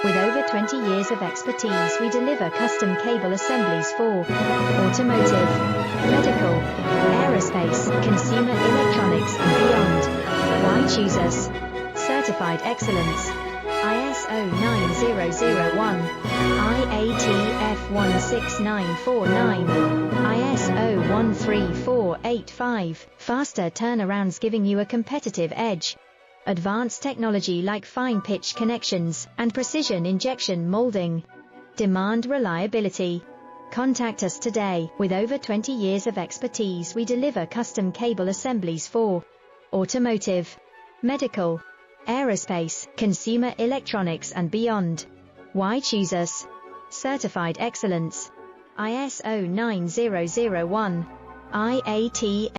With over 20 years of expertise, we deliver custom cable assemblies for automotive, medical, aerospace, consumer electronics and beyond. Why choose us? Certified excellence. ISO 9001, IATF 16949, ISO 13485. Faster turnarounds giving you a competitive edge. Advanced technology like fine pitch connections and precision injection molding. Demand reliability. Contact us today. With over 20 years of expertise, we deliver custom cable assemblies for automotive, medical, aerospace, consumer electronics and beyond. Why choose us? Certified excellence. ISO 9001, IATF